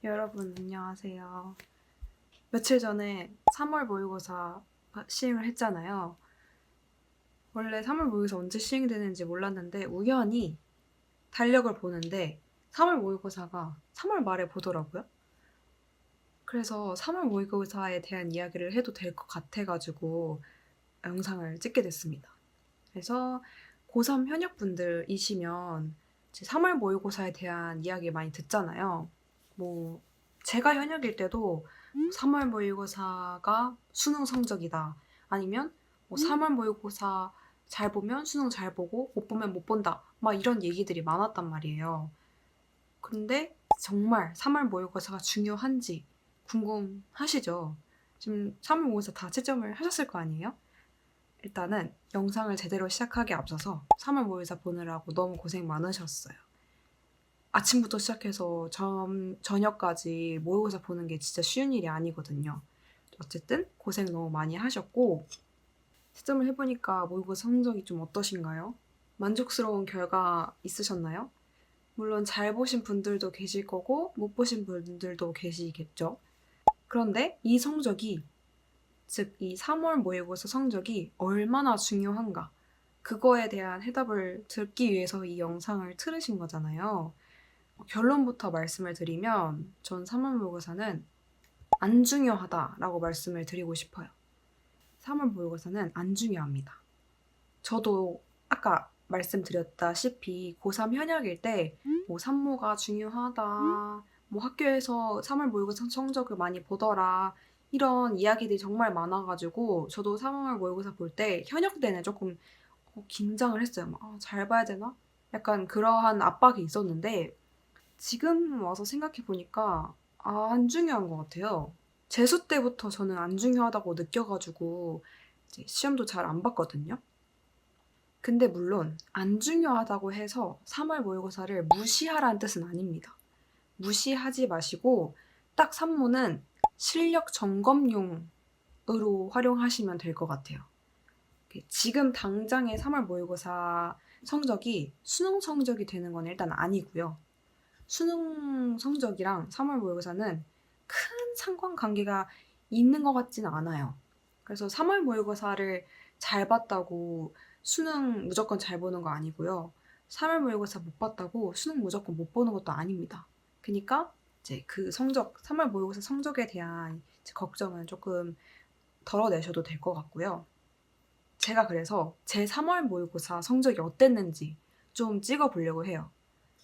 여러분 안녕하세요. 며칠 전에 3월 모의고사 시행을 했잖아요. 원래 3월 모의고사 언제 시행되는지 몰랐는데 우연히 달력을 보는데 3월 모의고사가 3월 말에 보더라고요. 그래서 3월 모의고사에 대한 이야기를 해도 될 것 같아가지고 영상을 찍게 됐습니다. 그래서 고3 현역분들이시면 3월 모의고사에 대한 이야기 많이 듣잖아요. 뭐 제가 현역일 때도 3월 모의고사가 수능 성적이다. 아니면 3월 모의고사 잘 보면 수능 잘 보고 못 보면 못 본다. 막 이런 얘기들이 많았단 말이에요. 근데 정말 3월 모의고사가 중요한지 궁금하시죠? 지금 3월 모의고사 다 채점을 하셨을 거 아니에요? 일단은 영상을 제대로 시작하기에 앞서서 3월 모의고사 보느라고 너무 고생 많으셨어요. 아침부터 시작해서 저녁까지 모의고사 보는 게 진짜 쉬운 일이 아니거든요. 어쨌든 고생 너무 많이 하셨고 채점을 해보니까 모의고사 성적이 좀 어떠신가요? 만족스러운 결과 있으셨나요? 물론 잘 보신 분들도 계실 거고 못 보신 분들도 계시겠죠. 그런데 이 성적이 즉 이 3월 모의고사 성적이 얼마나 중요한가 그거에 대한 해답을 듣기 위해서 이 영상을 틀으신 거잖아요. 결론부터 말씀을 드리면 전 3월 모의고사는 안 중요하다라고 말씀을 드리고 싶어요. 3월 모의고사는 안 중요합니다. 저도 아까 말씀드렸다시피 고3 현역일 때 뭐 산모가 중요하다, 뭐 학교에서 3월 모의고사 성적을 많이 보더라 이런 이야기들이 정말 많아가지고 저도 3월 모의고사 볼 때 현역 때는 조금 긴장을 했어요. 막, 잘 봐야 되나? 약간 그러한 압박이 있었는데 지금 와서 생각해보니까 안 중요한 것 같아요. 재수 때부터 저는 안 중요하다고 느껴가지고 이제 시험도 잘 안 봤거든요. 근데 물론 안 중요하다고 해서 3월 모의고사를 무시하라는 뜻은 아닙니다. 무시하지 마시고 딱 산모는 실력 점검용으로 활용하시면 될 것 같아요. 지금 당장의 3월 모의고사 성적이 수능 성적이 되는 건 일단 아니고요. 수능 성적이랑 3월 모의고사는 큰 상관관계가 있는 것 같지는 않아요. 그래서 3월 모의고사를 잘 봤다고 수능 무조건 잘 보는 거 아니고요. 3월 모의고사 못 봤다고 수능 무조건 못 보는 것도 아닙니다. 그러니까 이제 그 성적, 3월 모의고사 성적에 대한 걱정은 조금 덜어내셔도 될 것 같고요. 제가 그래서 제 3월 모의고사 성적이 어땠는지 좀 찍어보려고 해요.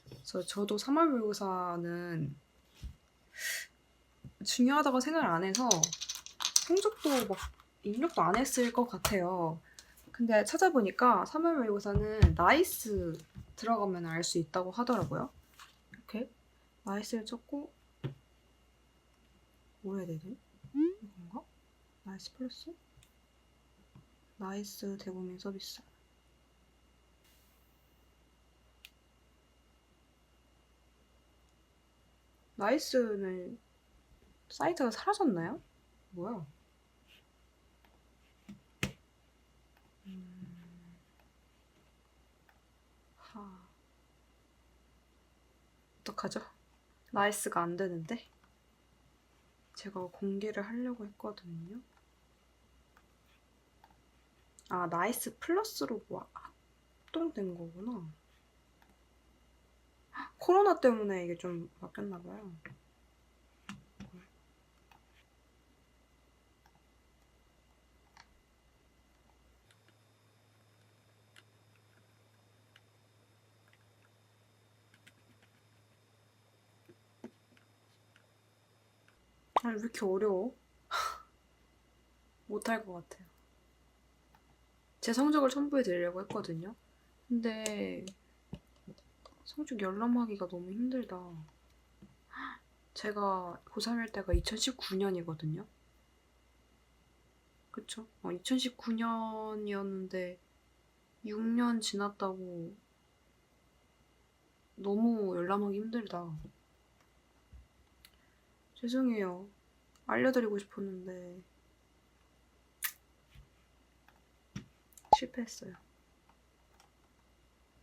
그래서 저도 3월 모의고사는 중요하다고 생각을 안 해서 성적도 막 입력도 안 했을 것 같아요. 근데 찾아보니까 3월 모의고사는 나이스 들어가면 알 수 있다고 하더라고요. 이렇게 나이스를 쳤고 뭐 해야 되지? 이건가? 나이스 플러스? 나이스 대국민 서비스. 나이스는 사이트가 사라졌나요? 뭐야? 하... 어떡하죠? 나이스가 안 되는데? 제가 공개를 하려고 했거든요. 아, 나이스 플러스로 뭐 합동된 거구나. 코로나 때문에 이게 좀 바뀌었나 봐요. 아니, 왜 이렇게 어려워? 못할 것 같아요. 제 성적을 첨부해 드리려고 했거든요. 근데 성적 열람하기가 너무 힘들다. 제가 고3일 때가 2019년이거든요. 그쵸? 2019년이었는데 6년 지났다고 너무 열람하기 힘들다. 죄송해요. 알려드리고 싶었는데 실패했어요.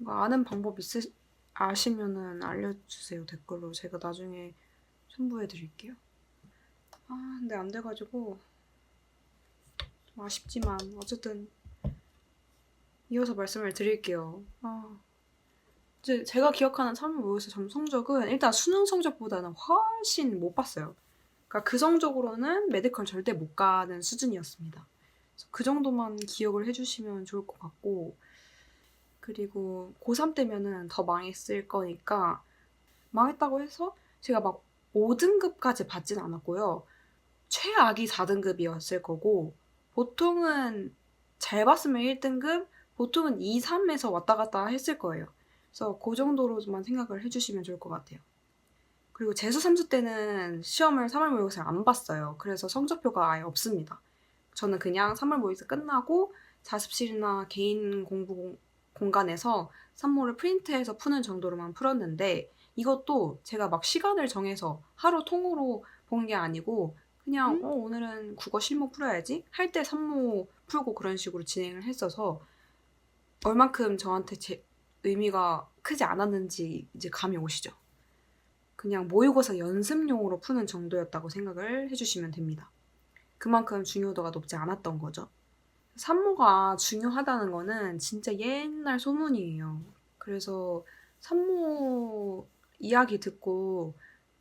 아는 방법 아시면은 알려주세요, 댓글로. 제가 나중에 첨부해 드릴게요. 근데 안 돼가지고 좀 아쉽지만 어쨌든 이어서 말씀을 드릴게요. 이제 제가 기억하는 3월 모의고사 점 성적은 일단 수능 성적보다는 훨씬 못 봤어요. 그러니까 그 성적으로는 메디컬 절대 못 가는 수준이었습니다. 그래서 그 정도만 기억을 해주시면 좋을 것 같고, 그리고 고3 때면은 더 망했을 거니까 망했다고 해서 제가 막 5등급까지 받진 않았고요. 최악이 4등급이었을 거고, 보통은 잘 봤으면 1등급, 보통은 2, 3에서 왔다 갔다 했을 거예요. 그래서 그 정도로만 생각을 해주시면 좋을 것 같아요. 그리고 재수 3수 때는 시험을 3월 모의고사를 안 봤어요. 그래서 성적표가 아예 없습니다. 저는 그냥 3월 모의고사 끝나고 자습실이나 개인 공부 공간에서 산모를 프린트해서 푸는 정도로만 풀었는데, 이것도 제가 막 시간을 정해서 하루 통으로 본 게 아니고 그냥 오늘은 국어 실무 풀어야지 할 때 산모 풀고 그런 식으로 진행을 했어서 얼만큼 저한테 의미가 크지 않았는지 이제 감이 오시죠? 그냥 모의고사 연습용으로 푸는 정도였다고 생각을 해주시면 됩니다. 그만큼 중요도가 높지 않았던 거죠. 산모가 중요하다는 거는 진짜 옛날 소문이에요. 그래서 산모 이야기 듣고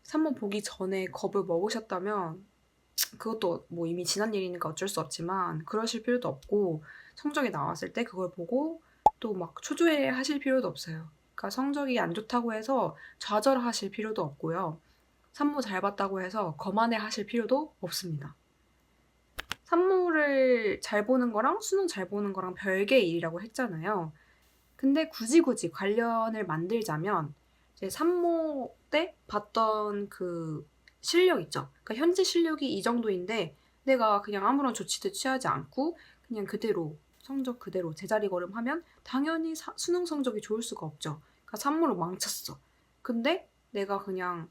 산모 보기 전에 겁을 먹으셨다면 그것도 뭐 이미 지난 일이니까 어쩔 수 없지만 그러실 필요도 없고, 성적이 나왔을 때 그걸 보고 또 막 초조해 하실 필요도 없어요. 그러니까 성적이 안 좋다고 해서 좌절하실 필요도 없고요. 산모 잘 봤다고 해서 거만해 하실 필요도 없습니다. 산모를 잘 보는 거랑 수능 잘 보는 거랑 별개의 일이라고 했잖아요. 근데 굳이 관련을 만들자면 이제 산모 때 봤던 그 실력 있죠. 그러니까 현재 실력이 이 정도인데 내가 그냥 아무런 조치도 취하지 않고 그냥 그대로 성적 그대로 제자리 걸음하면 당연히 수능 성적이 좋을 수가 없죠. 그러니까 산모를 망쳤어. 근데 내가 그냥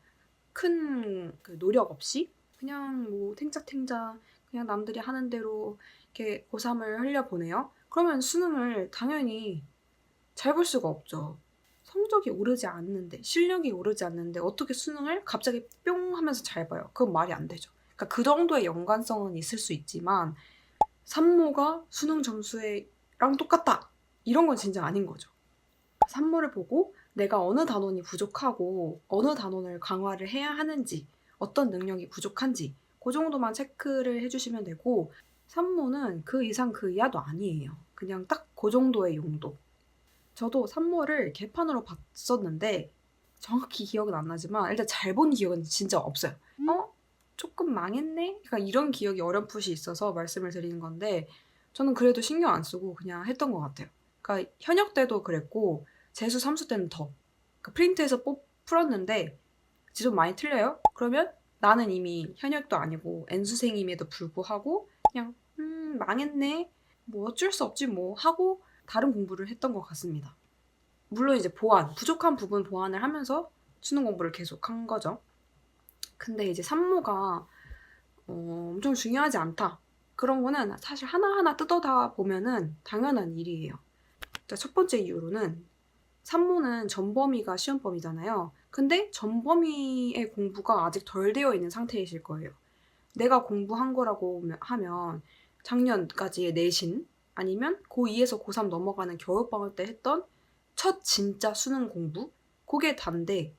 큰 그 노력 없이 그냥 뭐 탱자탱자 그냥 남들이 하는 대로 이렇게 고3을 흘려보내요. 그러면 수능을 당연히 잘 볼 수가 없죠. 성적이 오르지 않는데, 실력이 오르지 않는데 어떻게 수능을 갑자기 뿅 하면서 잘 봐요? 그건 말이 안 되죠. 그러니까 그 정도의 연관성은 있을 수 있지만 산모가 수능 점수랑 똑같다! 이런 건 진짜 아닌 거죠. 산모를 보고 내가 어느 단원이 부족하고 어느 단원을 강화를 해야 하는지, 어떤 능력이 부족한지 그 정도만 체크를 해주시면 되고, 산모는 그 이상 그 이하도 아니에요. 그냥 딱 그 정도의 용도. 저도 산모를 개판으로 봤었는데 정확히 기억은 안 나지만 일단 잘 본 기억은 진짜 없어요. 조금 망했네? 그러니까 이런 기억이 어렴풋이 있어서 말씀을 드리는 건데, 저는 그래도 신경 안 쓰고 그냥 했던 것 같아요. 그러니까 현역 때도 그랬고 재수 3수 때는 더. 그러니까 프린트해서 풀었는데 지점 많이 틀려요? 그러면 나는 이미 현역도 아니고 N수생임에도 불구하고 그냥 망했네? 뭐 어쩔 수 없지 뭐 하고 다른 공부를 했던 것 같습니다. 물론 이제 부족한 부분 보완을 하면서 수능 공부를 계속한 거죠. 근데 이제 산모가 엄청 중요하지 않다. 그런 거는 사실 하나하나 뜯어다 보면은 당연한 일이에요. 자, 첫 번째 이유로는 산모는 전범위가 시험범위잖아요. 근데 전범위의 공부가 아직 덜 되어 있는 상태이실 거예요. 내가 공부한 거라고 하면 작년까지의 내신 아니면 고2에서 고3 넘어가는 겨울방학 때 했던 첫 진짜 수능 공부? 그게 단데,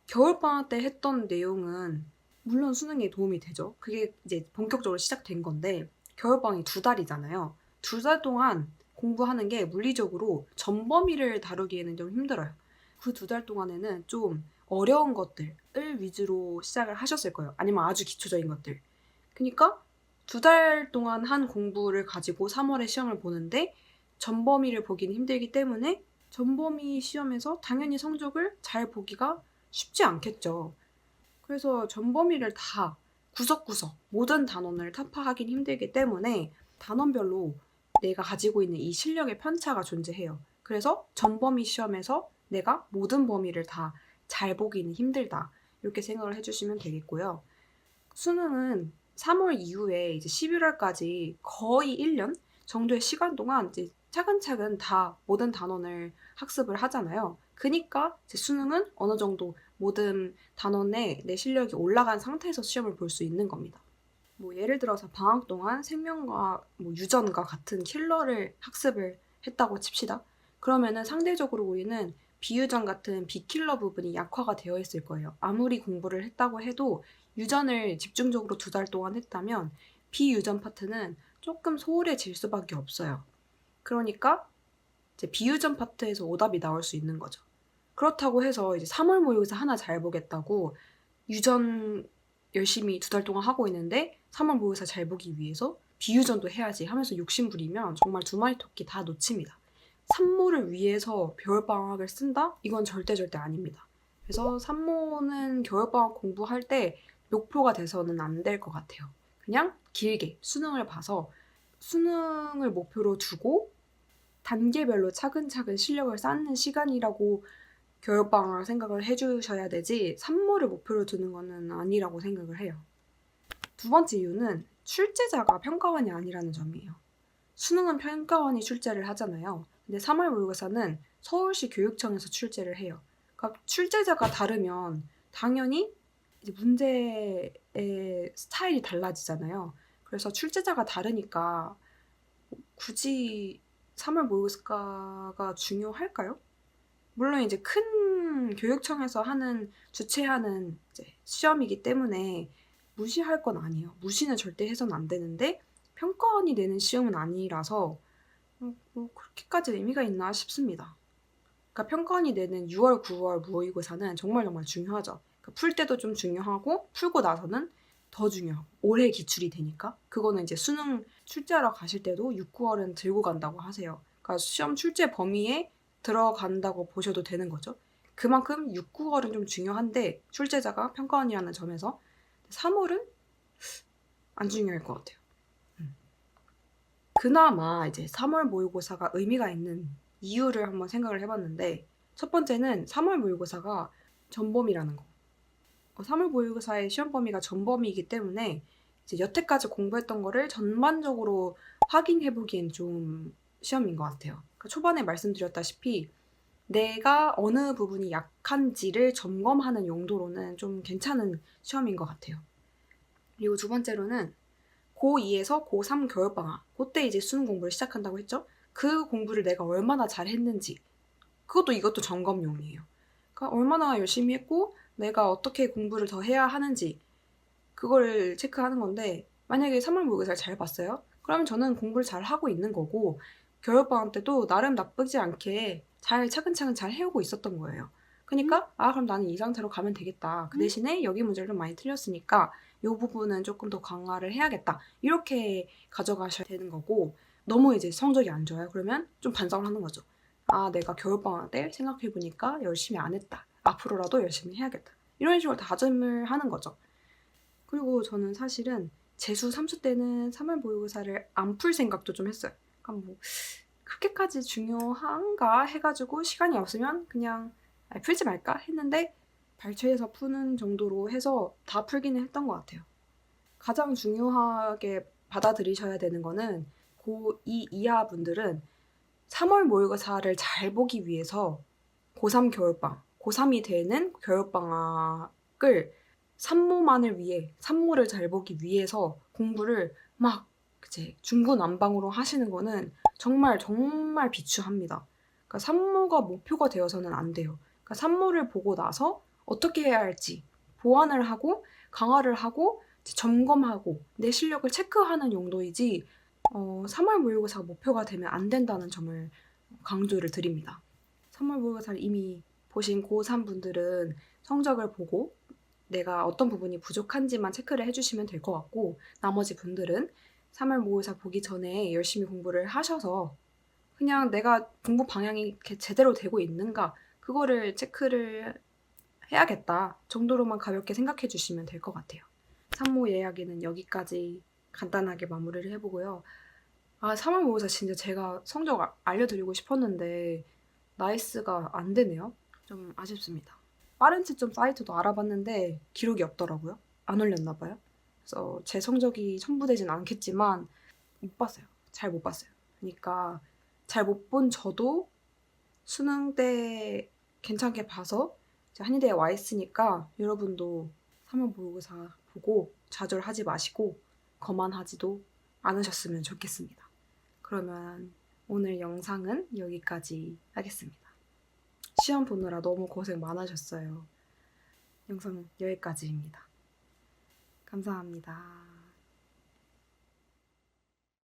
겨울방학 때 했던 내용은 물론 수능에 도움이 되죠. 그게 이제 본격적으로 시작된 건데 겨울방학이 2달이잖아요. 2달 동안 공부하는 게 물리적으로 전범위를 다루기에는 좀 힘들어요. 그 2달 동안에는 좀 어려운 것들을 위주로 시작을 하셨을 거예요. 아니면 아주 기초적인 것들. 그러니까 2달 동안 한 공부를 가지고 3월에 시험을 보는데 전범위를 보기는 힘들기 때문에 전범위 시험에서 당연히 성적을 잘 보기가 쉽지 않겠죠. 그래서 전범위를 다 구석구석 모든 단원을 타파하긴 힘들기 때문에 단원별로 내가 가지고 있는 이 실력의 편차가 존재해요. 그래서 전범위 시험에서 내가 모든 범위를 다 잘 보기는 힘들다. 이렇게 생각을 해주시면 되겠고요. 수능은 3월 이후에 이제 11월까지 거의 1년 정도의 시간 동안 이제 차근차근 다 모든 단원을 학습을 하잖아요. 그니까 이제 수능은 어느 정도 모든 단원에 내 실력이 올라간 상태에서 시험을 볼 수 있는 겁니다. 뭐 예를 들어서 방학 동안 생명과 뭐 유전과 같은 킬러를 학습을 했다고 칩시다. 그러면은 상대적으로 우리는 비유전 같은 비킬러 부분이 약화가 되어 있을 거예요. 아무리 공부를 했다고 해도 유전을 집중적으로 2달 동안 했다면 비유전 파트는 조금 소홀해질 수밖에 없어요. 그러니까 이제 비유전 파트에서 오답이 나올 수 있는 거죠. 그렇다고 해서 이제 3월 모의고사 하나 잘 보겠다고 유전 열심히 2달 동안 하고 있는데 3월 모의고사 잘 보기 위해서 비유전도 해야지 하면서 욕심부리면 정말 2마리 토끼 다 놓칩니다. 산모를 위해서 겨울방학을 쓴다? 이건 절대 아닙니다. 그래서 산모는 겨울방학 공부할 때 목표가 돼서는 안 될 것 같아요. 그냥 길게 수능을 봐서 수능을 목표로 두고 단계별로 차근차근 실력을 쌓는 시간이라고 겨울방학을 생각을 해주셔야 되지 산모를 목표로 두는 거는 아니라고 생각을 해요. 2번째 이유는 출제자가 평가원이 아니라는 점이에요. 수능은 평가원이 출제를 하잖아요. 근데 3월 모의고사는 서울시 교육청에서 출제를 해요. 그러니까 출제자가 다르면 당연히 이제 문제의 스타일이 달라지잖아요. 그래서 출제자가 다르니까 굳이 3월 모의고사가 중요할까요? 물론 이제 큰 교육청에서 주최하는 이제 시험이기 때문에 무시할 건 아니에요. 무시는 절대 해서는 안 되는데 평가원이 내는 시험은 아니라서 뭐 그렇게까지 의미가 있나 싶습니다. 그러니까 평가원이 내는 6월, 9월 모의고사는 정말 중요하죠. 그러니까 풀 때도 좀 중요하고 풀고 나서는 더 중요하고 올해 기출이 되니까 그거는 이제 수능 출제하러 가실 때도 6, 9월은 들고 간다고 하세요. 그러니까 시험 출제 범위에 들어간다고 보셔도 되는 거죠. 그만큼 6, 9월은 좀 중요한데 출제자가 평가원이라는 점에서 3월은 안 중요할 것 같아요. 그나마 이제 3월 모의고사가 의미가 있는 이유를 한번 생각을 해봤는데 첫 번째는 3월 모의고사가 전범이라는 거. 3월 모의고사의 시험 범위가 전범이기 때문에 이제 여태까지 공부했던 거를 전반적으로 확인해보기엔 좀 시험인 것 같아요. 그러니까 초반에 말씀드렸다시피 내가 어느 부분이 약한지를 점검하는 용도로는 좀 괜찮은 시험인 것 같아요. 그리고 2번째로는 고2에서 고3 겨울방학 그때 이제 수능 공부를 시작한다고 했죠. 그 공부를 내가 얼마나 잘했는지 그것도 이것도 점검용이에요. 그러니까 얼마나 열심히 했고 내가 어떻게 공부를 더 해야 하는지 그걸 체크하는 건데 만약에 3월 모의고사를 잘 봤어요? 그러면 저는 공부를 잘 하고 있는 거고 겨울방학 때도 나름 나쁘지 않게 잘 차근차근 잘 해오고 있었던 거예요. 그러니까 그럼 나는 이 상태로 가면 되겠다. 그 대신에 여기 문제를 좀 많이 틀렸으니까 이 부분은 조금 더 강화를 해야겠다. 이렇게 가져가셔야 되는 거고 너무 이제 성적이 안 좋아요. 그러면 좀 반성을 하는 거죠. 내가 겨울방학 때 생각해보니까 열심히 안 했다. 앞으로라도 열심히 해야겠다. 이런 식으로 다짐을 하는 거죠. 그리고 저는 사실은 재수 3수 때는 3월 모의고사를 안 풀 생각도 좀 했어요. 그러니까 뭐 그렇게까지 중요한가 해가지고 시간이 없으면 그냥 풀지 말까 했는데 발췌해서 푸는 정도로 해서 다 풀기는 했던 것 같아요. 가장 중요하게 받아들이셔야 되는 거는 고2 이하 분들은 3월 모의고사를 잘 보기 위해서 고3 겨울방학, 고3이 되는 겨울방학을 산모만을 위해, 산모를 잘 보기 위해서 공부를 막 이제 중구난방으로 하시는 거는 정말 비추합니다. 그러니까 산모가 목표가 되어서는 안 돼요. 그러니까 산모를 보고 나서 어떻게 해야 할지 보완을 하고 강화를 하고 점검하고 내 실력을 체크하는 용도이지 3월 모의고사가 목표가 되면 안 된다는 점을 강조를 드립니다. 3월 모의고사를 이미 보신 고3 분들은 성적을 보고 내가 어떤 부분이 부족한지만 체크를 해주시면 될 것 같고 나머지 분들은 3월 모의고사 보기 전에 열심히 공부를 하셔서 그냥 내가 공부 방향이 이렇게 제대로 되고 있는가 그거를 체크를 해야겠다 정도로만 가볍게 생각해 주시면 될 것 같아요. 산모 이야기는 여기까지 간단하게 마무리를 해보고요. 3월 모의고사 진짜 제가 성적 알려드리고 싶었는데 나이스가 안 되네요. 좀 아쉽습니다. 빠른 채점 사이트도 알아봤는데 기록이 없더라고요. 안 올렸나 봐요. 그래서 제 성적이 첨부되진 않겠지만 못 봤어요. 잘 못 봤어요. 그러니까 잘 못 본 저도 수능 때 괜찮게 봐서 이제 한의대에 와 있으니까 여러분도 3월 모의고사 보고 좌절하지 마시고 거만하지도 않으셨으면 좋겠습니다. 그러면 오늘 영상은 여기까지 하겠습니다. 시험 보느라 너무 고생 많으셨어요. 영상은 여기까지입니다. 감사합니다.